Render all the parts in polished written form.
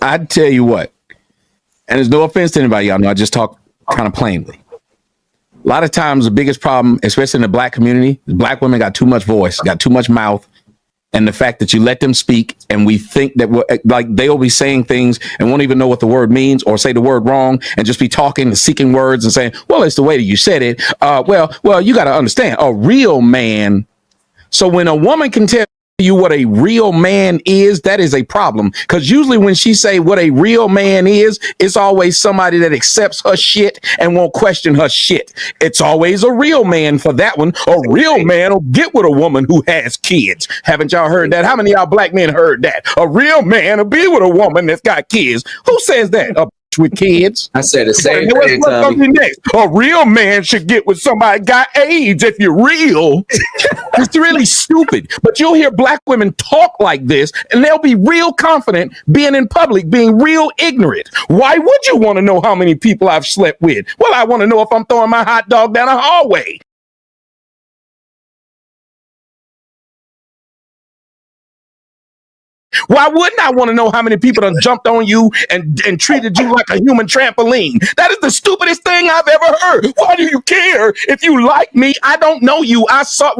I tell you what, and there's no offense to anybody, y'all know I just talk kind of plainly. A lot of times, the biggest problem, especially in the black community, is black women got too much voice, got too much mouth, and the fact that you let them speak, and we think that like they'll be saying things and won't even know what the word means, or say the word wrong, and just be talking and seeking words and saying, "Well, it's the way that you said it." Well, you got to understand, a real man. So when a woman can tell you what a real man is, that is a problem, because usually when she say what a real man is, it's always somebody that accepts her shit and won't question her shit. It's always a real man for that one. A real man will get with a woman who has kids. Haven't y'all heard that? How many of y'all black men heard that? A real man will be with a woman that's got kids. Who says that? A with kids. I said the same thing, Tommy. Next? A real man should get with somebody got AIDS if you're real. It's really stupid. But you'll hear black women talk like this, and they'll be real confident being in public, being real ignorant. Why would you want to know how many people I've slept with? Well, I want to know if I'm throwing my hot dog down a hallway. Why wouldn't I want to know how many people done jumped on you and treated you like a human trampoline? That is the stupidest thing I've ever heard. Why do you care if you like me? I don't know you.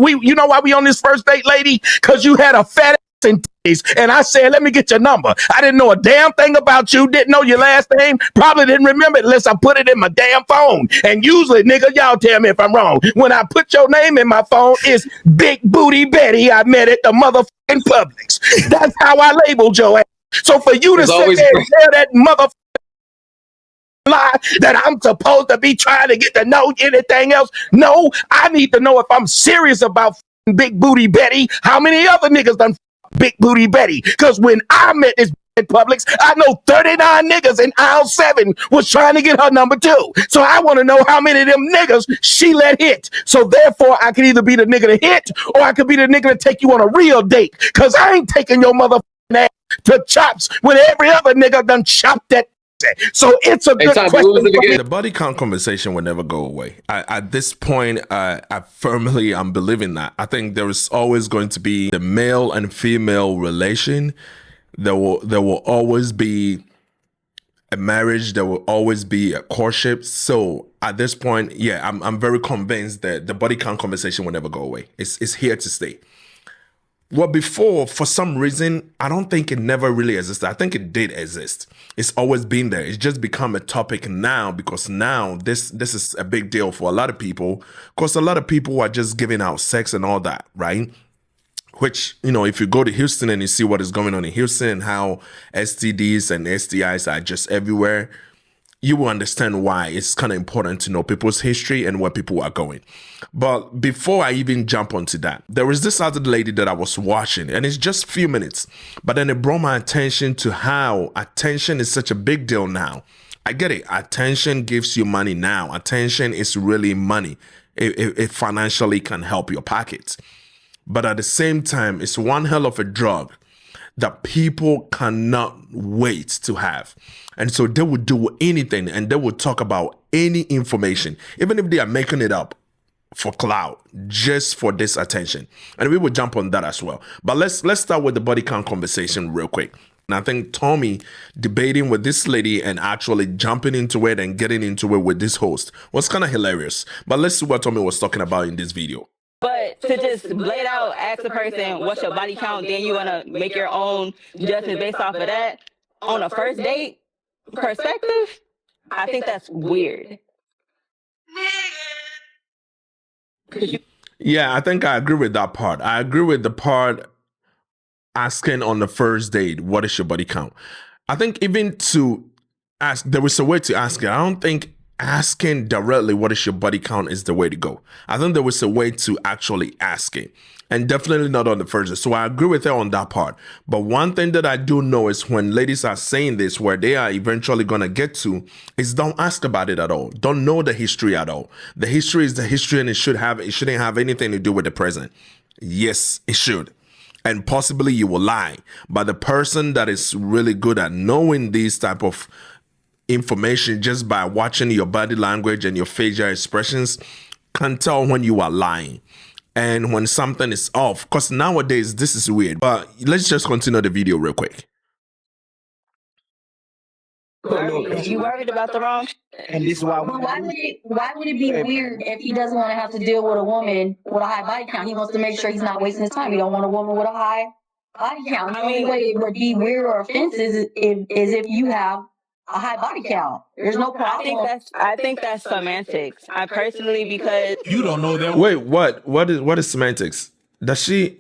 You know why we on this first date, lady? Because you had a fat ass and titties, and I said, let me get your number. I didn't know a damn thing about you, didn't know your last name, probably didn't remember it unless I put it in my damn phone. And usually, nigga, y'all tell me if I'm wrong. When I put your name in my phone, it's Big Booty Betty I met at the motherfucking Publix. That's how I labeled your ass. So for you to sit there and tell that motherfucking lie that I'm supposed to be trying to get to know anything else, no, I need to know if I'm serious about Big Booty Betty. How many other niggas done Big Booty Betty? Because when I met this in Publix, I know 39 niggas in aisle 7 was trying to get her number too. So I want to know how many of them niggas she let hit. So therefore, I could either be the nigga to hit, or I could be the nigga to take you on a real date. Because I ain't taking your motherfucking ass to chops when every other nigga done chopped that. So it's a good question. The body count conversation will never go away. At this point, I'm believing that. I think there is always going to be the male and female relation. There will always be a marriage. There will always be a courtship. So at this point, yeah, I'm very convinced that the body count conversation will never go away. It's here to stay. Well, before, for some reason, I don't think it never really existed. I think it did exist. It's always been there. It's just become a topic now, because now this is a big deal for a lot of people, because a lot of people are just giving out sex and all that, right? Which, you know, if you go to Houston and you see what is going on in Houston and how STDs and STIs are just everywhere, you will understand why it's kind of important to know people's history and where people are going. But before I even jump onto that, there was this other lady that I was watching, and it's just a few minutes, but then it brought my attention to how attention is such a big deal now. I get it. Attention gives you money now. Attention is really money. It financially can help your pockets. But at the same time, it's one hell of a drug that people cannot wait to have. And so they will do anything, and they will talk about any information, even if they are making it up for clout, just for this attention. And we will jump on that as well. But let's start with the body count conversation real quick. And I think Tommy debating with this lady and actually jumping into it and getting into it with this host was kind of hilarious. But let's see what Tommy was talking about in this video. But to just lay it out, ask the person, what's your body count, then you want to make your own judgment based off of that on a first date perspective, I think that's weird. Yeah, I think I agree with that part. I agree with the part asking on the first date, what is your body count? I think even to ask, there was a way to ask it. I don't think asking directly what is your body count is the way to go. I think there was a way to actually ask it, and definitely not on the first day. So I agree with her on that part. But one thing that I do know is when ladies are saying this, where they are eventually going to get to, is don't ask about it at all. Don't know the history at all. The history is the history, and it shouldn't have anything to do with the present. Yes, it should. And possibly you will lie. But the person that is really good at knowing these type of information just by watching your body language and your facial expressions can tell when you are lying and when something is off. Because nowadays this is weird. But let's just continue the video real quick. Is you worried about the wrong? And this is why. But why would it be weird if he doesn't want to have to deal with a woman with a high body count? He wants to make sure he's not wasting his time. He don't want a woman with a high body count. The only way it would be weird or offensive is if you have a high body count. There's no problem. I think that's semantics. I personally, because You don't know that. Wait, what is semantics? Does she?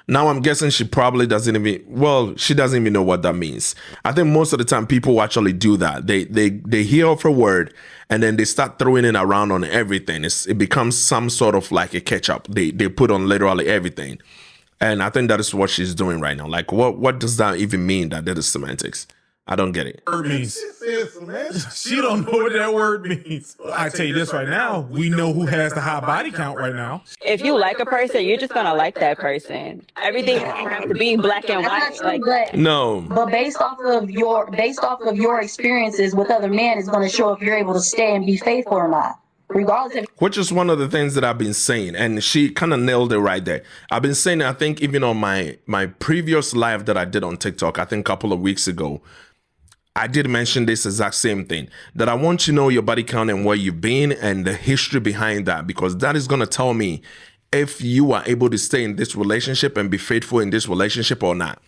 Now I'm guessing she probably doesn't even. Well, she doesn't even know what that means. I think most of the time people actually do that. They hear of a word and then they start throwing it around on everything. It becomes some sort of like a ketchup. They put on literally everything, and I think that is what she's doing right now. Like, what does that even mean? That is semantics. I don't get it. Word means. She don't know what that word means. I tell you this right now, we know who has the high body count right now. if you like a person, you're just gonna like that person. Everything doesn't have to be black and That's white. not true, Like, but No, But based off of your experiences with other men is going to show if you're able to stay and be faithful or not, regardless of. which is one of the things that I've been saying, and she kind of nailed it right there. I've been saying, I think even on my previous live that I did on TikTok, I think a couple of weeks ago, I did mention this exact same thing, that I want to know your body count and where you've been and the history behind that, because that is going to tell me if you are able to stay in this relationship and be faithful in this relationship or not.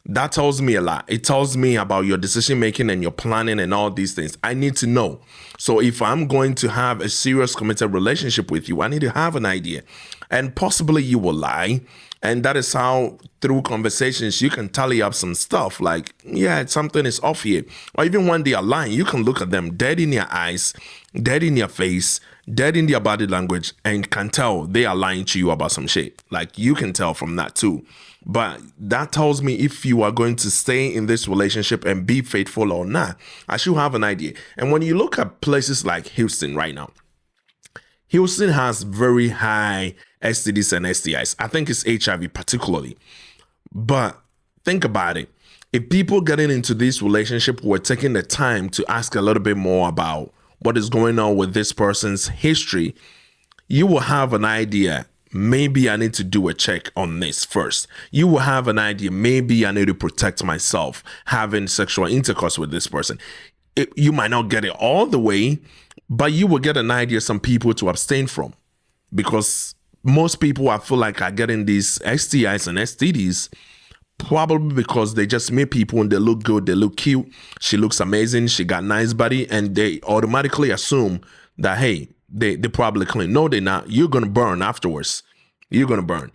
That tells me a lot. It tells me about your decision making and your planning and all these things. I need to know. So if I'm going to have a serious committed relationship with you, I need to have an idea. And possibly you will lie. And that is how, through conversations, you can tally up some stuff like, yeah, something is off here. Or even when they are lying, you can look at them dead in their eyes, dead in their face, dead in their body language, and can tell they are lying to you about some shit. Like, you can tell from that too. But that tells me if you are going to stay in this relationship and be faithful or not. I should have an idea. And when you look at places like Houston right now, Houston has very high STDs and STIs. I think it's HIV particularly. But think about it. If people getting into this relationship were taking the time to ask a little bit more about what is going on with this person's history, you will have an idea. Maybe I need to do a check on this first. You will have an idea. Maybe I need to protect myself having sexual intercourse with this person. You might not get it all the way, but you will get an idea some people to abstain from, because most people I feel like are getting these STIs and STDs probably because they just meet people and they look good, they look cute, she looks amazing, she got nice body, and they automatically assume that, hey, they probably clean. No, they're not. You're going to burn afterwards. You're going to burn.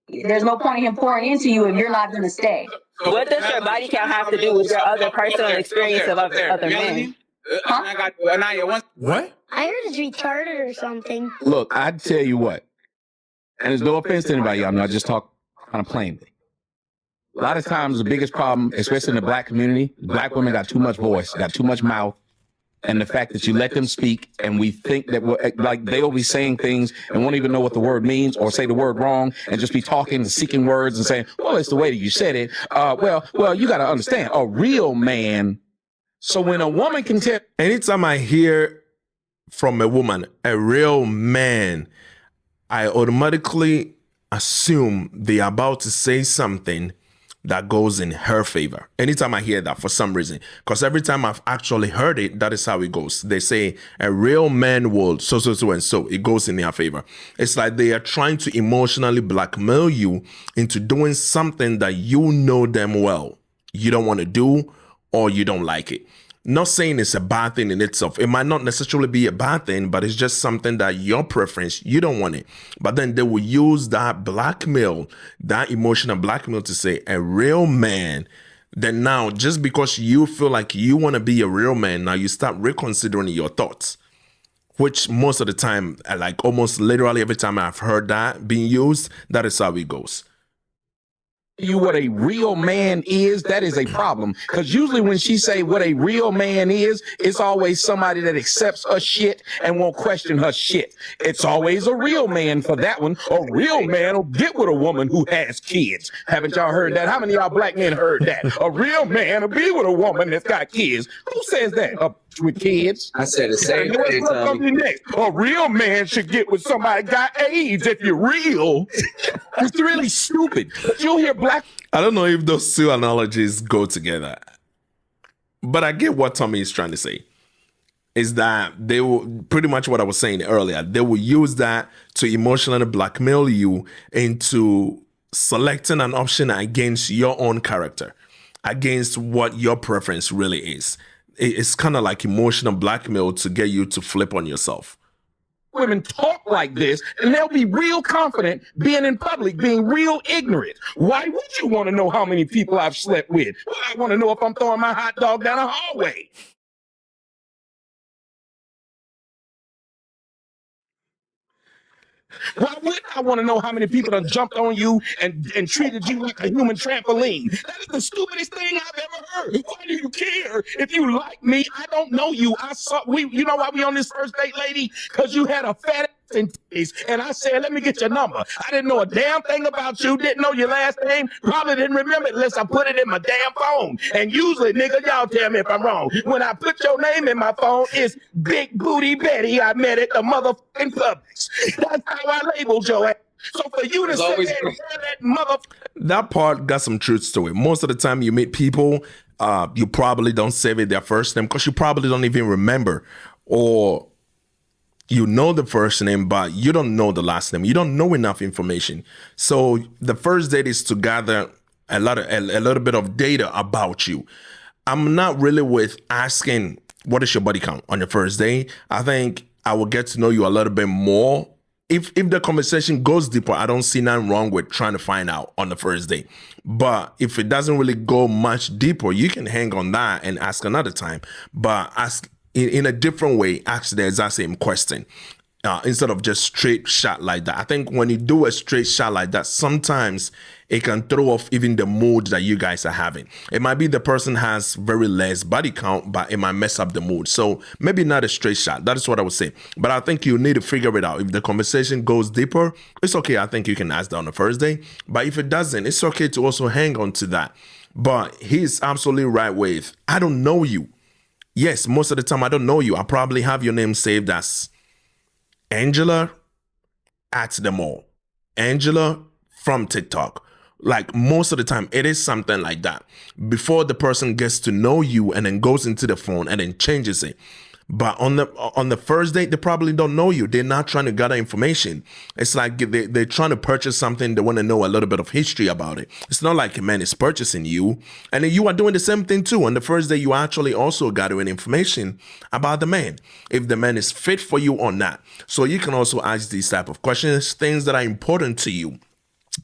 There's no point in him pouring into you if you're not going to stay. what does your body count have to do with your other personal experience of other men? What? I heard it's retarded or something. Look, I tell you what, and there's no offense to anybody, y'all know I just talk kind of plainly. A lot of times the biggest problem, especially in the black community, black women got too much voice, got too much mouth. And the fact that you let them speak and we think that we're like, they'll be saying things and won't even know what the word means or say the word wrong and just be talking and seeking words and saying, well, it's the way that you said it. Well, you got to understand, a real man. So when a woman can tell. Anytime I hear from a woman, a real man, I automatically assume they're about to say something that goes in her favor. Anytime I hear that, for some reason, because every time I've actually heard it, that is how it goes. They say a real man will so and so. It goes in their favor. It's like they are trying to emotionally blackmail you into doing something that you know damn well you don't want to do or you don't like it. Not saying it's a bad thing in itself. It might not necessarily be a bad thing, but it's just something that your preference, you don't want it. But then they will use that blackmail, that emotional blackmail to say a real man. Then now, just because you feel like you want to be a real man, now you start reconsidering your thoughts. Which most of the time, like almost literally every time I've heard that being used, that is how it goes. You what a real man is, that is a problem. Because usually when she say what a real man is, it's always somebody that accepts her shit and won't question her shit. It's always a real man for that one. A real man will get with a woman who has kids. Haven't y'all heard that? How many of y'all black men heard that? A real man will be with a woman that's got kids. Who says that? With kids? I said the same thing, What's coming next? A real man should get with somebody got AIDS if you're real. It's really stupid. You'll hear black. I don't know if those two analogies go together. But I get what Tommy is trying to say. Is that they will pretty much what I was saying earlier. They will use that to emotionally blackmail you into selecting an option against your own character, against what your preference really is. It's kind of like emotional blackmail to get you to flip on yourself. Women talk like this, and they'll be real confident being in public, being real ignorant. Why would you want to know how many people I've slept with? Well, I want to know if I'm throwing my hot dog down a hallway. Why would I want to know how many people have jumped on you and treated you like a human trampoline? That is the stupidest thing I've ever heard. Why do you care? If you like me, I don't know you. You know why we on this first date, lady? Because you had a fat ass and titties, and I said, let me get your number. I didn't know a damn thing about you, didn't know your last name, probably didn't remember it unless I put it in my damn phone. And usually, nigga, y'all tell me if I'm wrong. When I put your name in my phone, it's Big Booty Betty. I met at the motherfucking Publix. That's how I labeled your ass. So for you to say that part got some truths to it. Most of the time you meet people, you probably don't save it their first name because you probably don't even remember, or you know the first name, but you don't know the last name. You don't know enough information. So the first date is to gather a little bit of data about you. I'm not really with asking what is your body count on your first day. I think I will get to know you a little bit more. If the conversation goes deeper, I don't see nothing wrong with trying to find out on the first day. But if it doesn't really go much deeper, you can hang on that and ask another time. But ask in a different way, ask the exact same question. Instead of just straight shot like that. I think when you do a straight shot like that, sometimes it can throw off even the mood that you guys are having. It might be the person has very less body count, but it might mess up the mood. So maybe not a straight shot. That is what I would say. But I think you need to figure it out. If the conversation goes deeper, it's okay. I think you can ask that on the first day. But if it doesn't, it's okay to also hang on to that. But he's absolutely right with, I don't know you. Yes, most of the time I don't know you. I probably have your name saved as Angela at the mall, Angela from TikTok. Like most of the time, it is something like that before the person gets to know you and then goes into the phone and then changes it. But on the first date, they probably don't know you. They're not trying to gather information. It's like they're trying to purchase something. They want to know a little bit of history about it. It's not like a man is purchasing you. And then you are doing the same thing too. On the first day, you actually also gathering information about the man, if the man is fit for you or not. So you can also ask these type of questions, things that are important to you.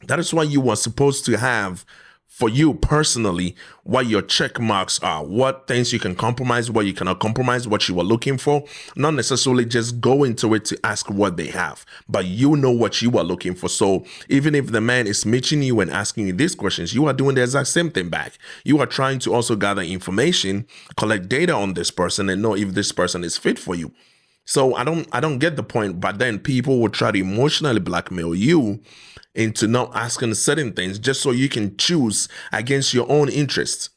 That is what you are supposed to have for you personally, what your check marks are, what things you can compromise, what you cannot compromise, what you are looking for. Not necessarily just go into it to ask what they have, but you know what you are looking for. So even if the man is meeting you and asking you these questions, you are doing the exact same thing back. You are trying to also gather information, collect data on this person and know if this person is fit for you. So I don't get the point, but then people will try to emotionally blackmail you into not asking certain things just so you can choose against your own interests.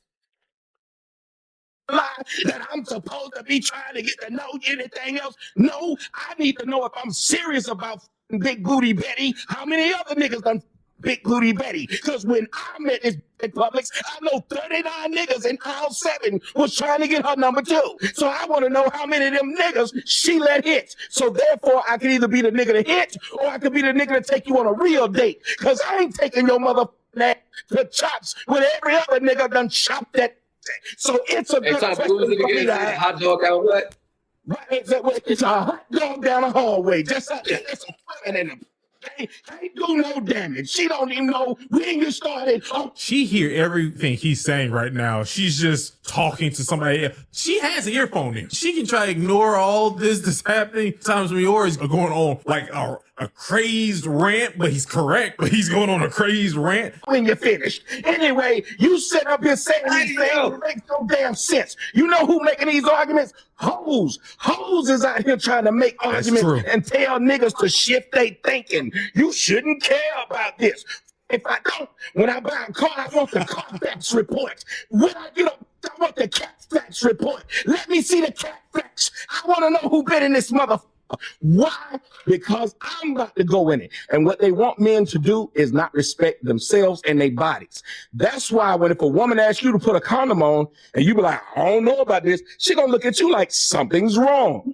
That I'm supposed to be trying to get to know anything else. No, I need to know if I'm serious about Big Booty Betty. How many other niggas done Big Booty Betty? Because when I met this in Publix, I know 39 niggas in aisle 7 was trying to get her number too. So I want to know how many of them niggas she let hit. So therefore, I could either be the nigga to hit or I could be the nigga to take you on a real date. Because I ain't taking your motherfucking ass to chops when every other nigga done chopped that. So it's a good question for me to ask. Hot dog out what? Right, it's a hot dog down the hallway. Just like that. There's some women in them. They do no damage. She don't even know when you started. Oh. She hear everything he's saying right now. She's just talking to somebody. She has an earphone in. She can try to ignore all this that's happening. Times when yours are going on like a crazed rant, but he's correct. But he's going on a crazed rant. When you're finished. Anyway, you sit up here saying these things that make no damn sense. You know who making these arguments? Hoes. Hoes is out here trying to make arguments and tell niggas to shift their thinking. You shouldn't care about this. If I don't, when I buy a car, I want the Carfax report. When I get up, I want the Carfax report. Let me see the Carfax. I want to know who been in this motherfucker Why? Because I'm about to go in it. And what they want men to do is not respect themselves and their bodies. That's why when if a woman asks you to put a condom on and you be like, I don't know about this, she gonna look at you like something's wrong.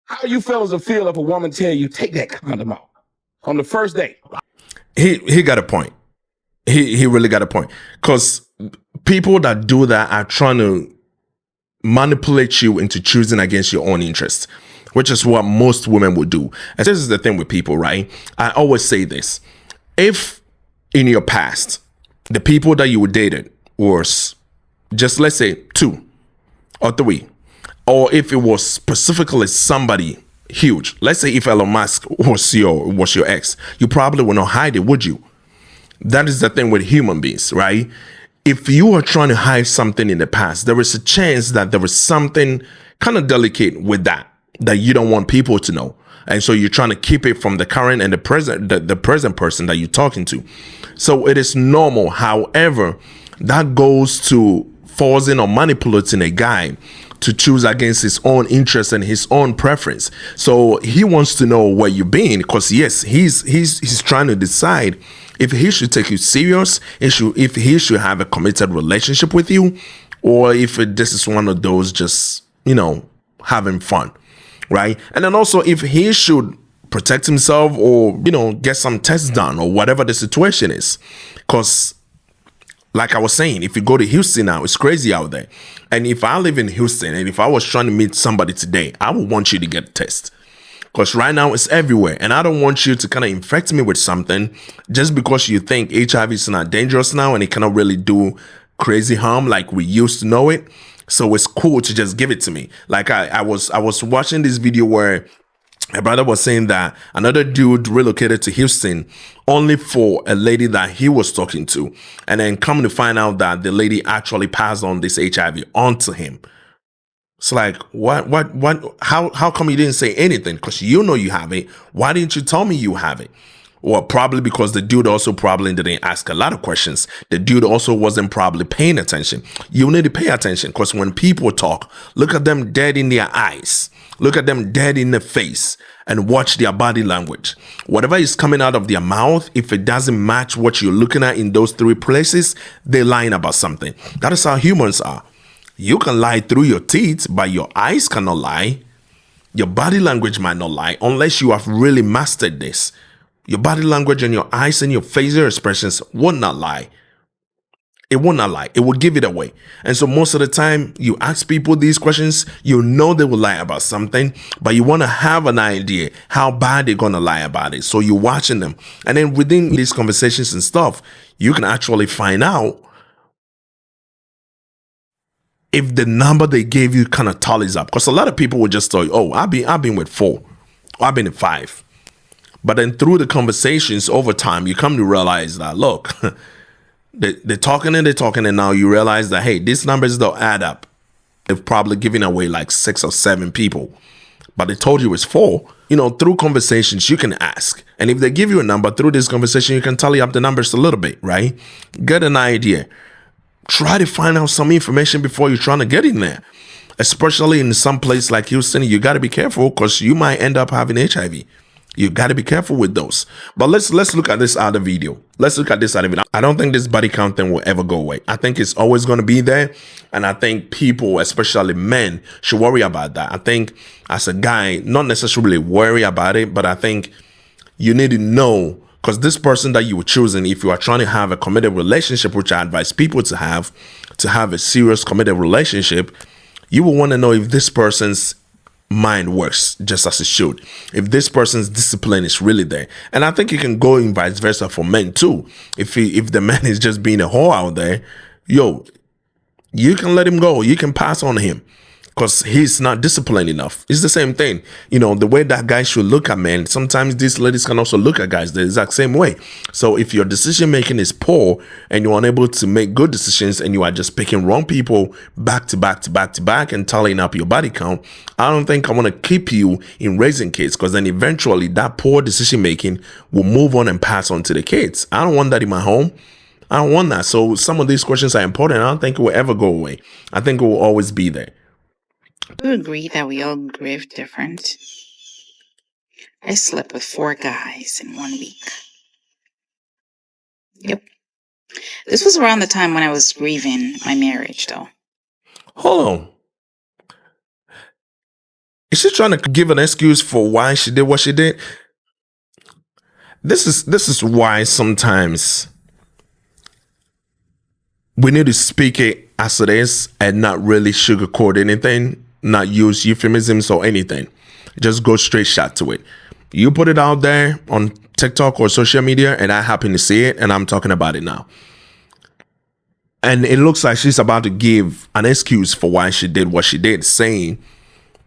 How you fellas will feel if a woman tell you, take that condom off on the first date? He got a point. He really got a point. Because people that do that are trying to manipulate you into choosing against your own interests, which is what most women would do. And this is the thing with people, right? I always say this. If in your past, the people that you dated was just, let's say, 2 or 3, or if it was specifically somebody huge, let's say if Elon Musk was your ex, you probably would not hide it, would you? That is the thing with human beings, right? If you are trying to hide something in the past, there is a chance that there is something kind of delicate with that you don't want people to know. And so you're trying to keep it from the current and the present person that you're talking to. So it is normal. However, that goes to forcing or manipulating a guy to choose against his own interest and his own preference. So he wants to know where you've been, because yes, he's trying to decide if he should take you serious, if he should have a committed relationship with you, or if this is one of those just, having fun, right? And then also if he should protect himself or, get some tests done or whatever the situation is. Because like I was saying, if you go to Houston now, it's crazy out there. And if I live in Houston and if I was trying to meet somebody today, I would want you to get a test. Because right now it's everywhere. And I don't want you to kind of infect me with something just because you think HIV is not dangerous now and it cannot really do crazy harm like we used to know it. So it's cool to just give it to me. Like I was watching this video where my brother was saying that another dude relocated to Houston only for a lady that he was talking to. And then come to find out that the lady actually passed on this HIV onto him. It's like, how come you didn't say anything? Because you know you have it. Why didn't you tell me you have it? Well, probably because the dude also probably didn't ask a lot of questions. The dude also wasn't probably paying attention. You need to pay attention, because when people talk, look at them dead in their eyes. Look at them dead in the face and watch their body language. Whatever is coming out of their mouth, if it doesn't match what you're looking at in those 3 places, they're lying about something. That is how humans are. You can lie through your teeth, but your eyes cannot lie. Your body language might not lie unless you have really mastered this. Your body language and your eyes and your facial expressions will not lie. It will not lie. It will give it away. And so most of the time you ask people these questions, you know they will lie about something, but you want to have an idea how bad they're going to lie about it. So you're watching them. And then within these conversations and stuff, you can actually find out if the number they gave you kind of tallies up. Because a lot of people will just tell you, oh, I've been with 4, or I've been with 5. But then through the conversations over time, you come to realize that, look, they're talking and now you realize that, hey, these numbers don't add up. They've probably given away like 6 or 7 people, but they told you it's 4. Through conversations, you can ask. And if they give you a number through this conversation, you can tally up the numbers a little bit, right? Get an idea. Try to find out some information before you're trying to get in there. Especially in some place like Houston, you got to be careful because you might end up having HIV. You got to be careful with those. But let's look at this other video. I don't think this body count thing will ever go away. I think it's always going to be there. And I think people, especially men, should worry about that. I think as a guy, not necessarily worry about it, but I think you need to know, because this person that you were choosing, if you are trying to have a committed relationship, which I advise people to have a serious committed relationship, you will want to know if this person's mind works just as it should, if this person's discipline is really there. And I think it can go in vice versa for men too. If the man is just being a whore out there, you can let him go. You can pass on him because he's not disciplined enough. It's the same thing. The way that guys should look at men, sometimes these ladies can also look at guys the exact same way. So if your decision making is poor and you're unable to make good decisions and you are just picking wrong people back to back to back to back and tallying up your body count, I don't think I want to keep you in raising kids, because then eventually that poor decision making will move on and pass on to the kids. I don't want that in my home. I don't want that. So some of these questions are important. I don't think it will ever go away. I think it will always be there. Do you agree that we all grieve different? I slept with 4 guys in 1 week. Yep. This was around the time when I was grieving my marriage, though. Hold on. Is she trying to give an excuse for why she did what she did? This is why sometimes we need to speak it as it is and not really sugarcoat anything, not use euphemisms or anything. Just go straight shot to it. You put it out there on TikTok or social media, and I happen to see it, and I'm talking about it now. And it looks like she's about to give an excuse for why she did what she did, saying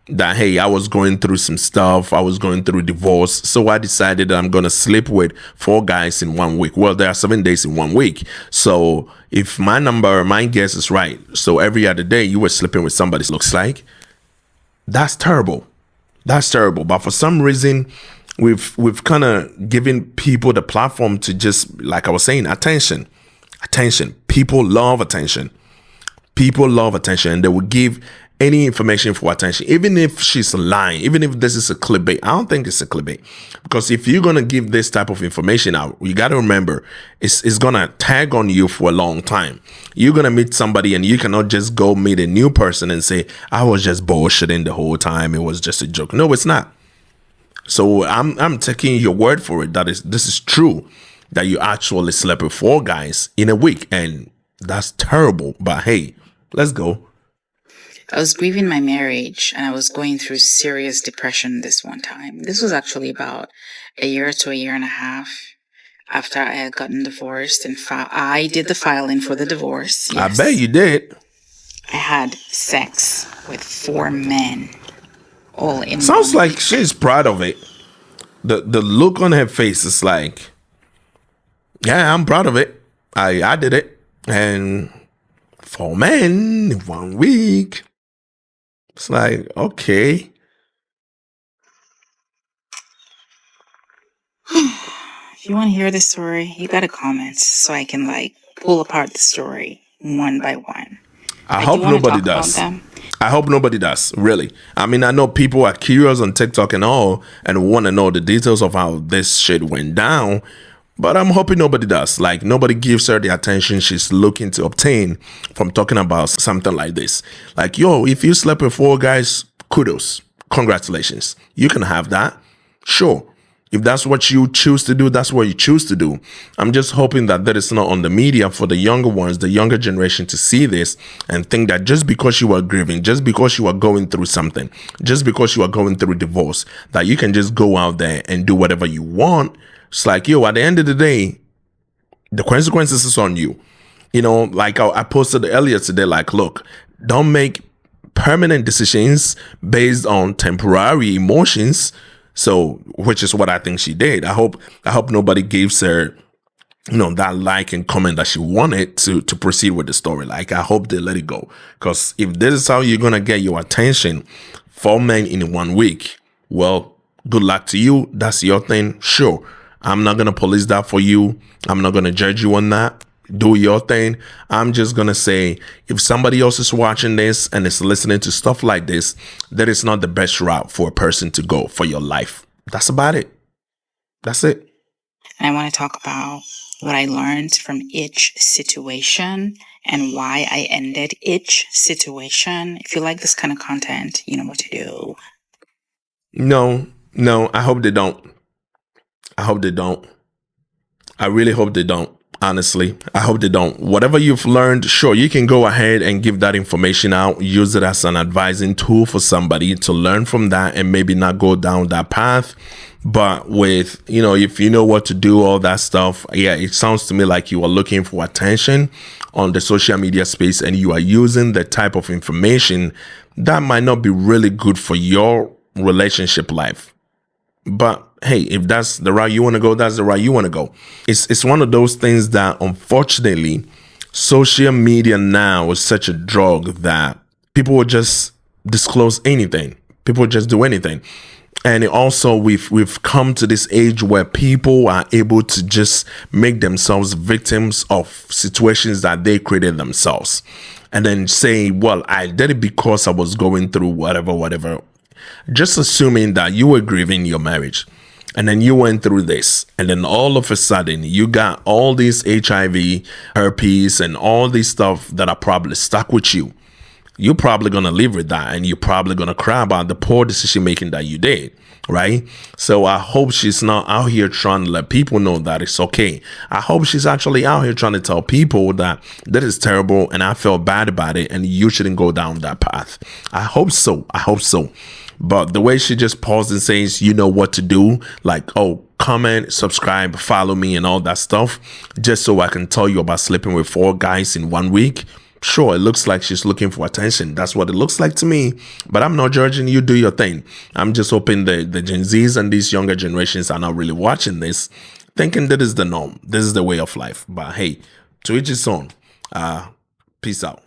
that, hey, I was going through some stuff. I was going through divorce. So I decided that I'm going to sleep with 4 guys in 1 week. Well, there are 7 days in 1 week. So if my guess is right, so every other day you were sleeping with somebody, looks like. That's terrible. That's terrible. But for some reason, we've kind of given people the platform to just, like I was saying, attention. People love attention. People love attention, and they will give any information for attention, even if she's lying, even if this is a clickbait. I don't think it's a clickbait, because if you're gonna give this type of information out, you got to remember it's gonna tag on you for a long time. You're gonna meet somebody, and you cannot just go meet a new person and say, I was just bullshitting the whole time, it was just a joke. No, it's not. So I'm taking your word for it that this is true, that you actually slept with 4 guys in a week, and that's terrible. But hey, let's go. I was grieving my marriage, and I was going through serious depression this one time. This was actually about a year to a year and a half after I had gotten divorced, and I did the filing for the divorce. Yes. I bet you did. I had sex with 4 men, all in. Sounds like she's proud of it. The look on her face is like, yeah, I'm proud of it. I did it, and 4 men in 1 week. It's like, okay. If you want to hear the story, you gotta comment so I can pull apart the story one by one. I hope nobody does. I hope nobody does, really. I mean, I know people are curious on TikTok and all and want to know the details of how this shit went down, but I'm hoping nobody does. Like, nobody gives her the attention she's looking to obtain from talking about something like this. Like, yo, if you slept with 4 guys, kudos. Congratulations. You can have that. Sure. If that's what you choose to do, that's what you choose to do. I'm just hoping that is not on the media for the younger ones, the younger generation, to see this and think that just because you are grieving, just because you are going through something, just because you are going through divorce, that you can just go out there and do whatever you want. It's like, yo, at the end of the day, the consequences is on you. You know, like I posted earlier today, like, look, don't make permanent decisions based on temporary emotions. So, which is what I think she did. I hope nobody gives her, that like and comment that she wanted to proceed with the story. Like, I hope they let it go. Because if this is how you're going to get your attention, 4 men in 1 week, well, good luck to you. That's your thing. Sure. I'm not going to police that for you. I'm not going to judge you on that. Do your thing. I'm just going to say, if somebody else is watching this and is listening to stuff like this, that is not the best route for a person to go for your life. That's about it. That's it. I want to talk about what I learned from each situation and why I ended each situation. If you like this kind of content, you know what to do. No, I hope they don't. I really hope they don't. Honestly, I hope they don't. Whatever you've learned, sure, you can go ahead and give that information out. Use it as an advising tool for somebody to learn from that and maybe not go down that path. But with, if you know what to do, all that stuff, yeah, it sounds to me like you are looking for attention on the social media space and you are using the type of information that might not be really good for your relationship life. But hey, if that's the route you want to go, that's the route you want to go. It's one of those things that, unfortunately, social media now is such a drug that people will just disclose anything. People just do anything. And also we've come to this age where people are able to just make themselves victims of situations that they created themselves, and then say, well, I did it because I was going through whatever, just assuming that you were grieving your marriage. And then you went through this, and then all of a sudden you got all these HIV, herpes, and all these stuff that are probably stuck with you. You're probably going to live with that, and you're probably going to cry about the poor decision making that you did, right? So I hope she's not out here trying to let people know that it's okay. I hope she's actually out here trying to tell people that that is terrible and I felt bad about it and you shouldn't go down that path. I hope so. But the way she just paused and says, you know what to do, like, oh, comment, subscribe, follow me and all that stuff, just so I can tell you about sleeping with 4 guys in 1 week. Sure, it looks like she's looking for attention. That's what it looks like to me. But I'm not judging you. Do your thing. I'm just hoping the Gen Zs and these younger generations are not really watching this, thinking that is the norm. This is the way of life. But hey, to each his own. Peace out.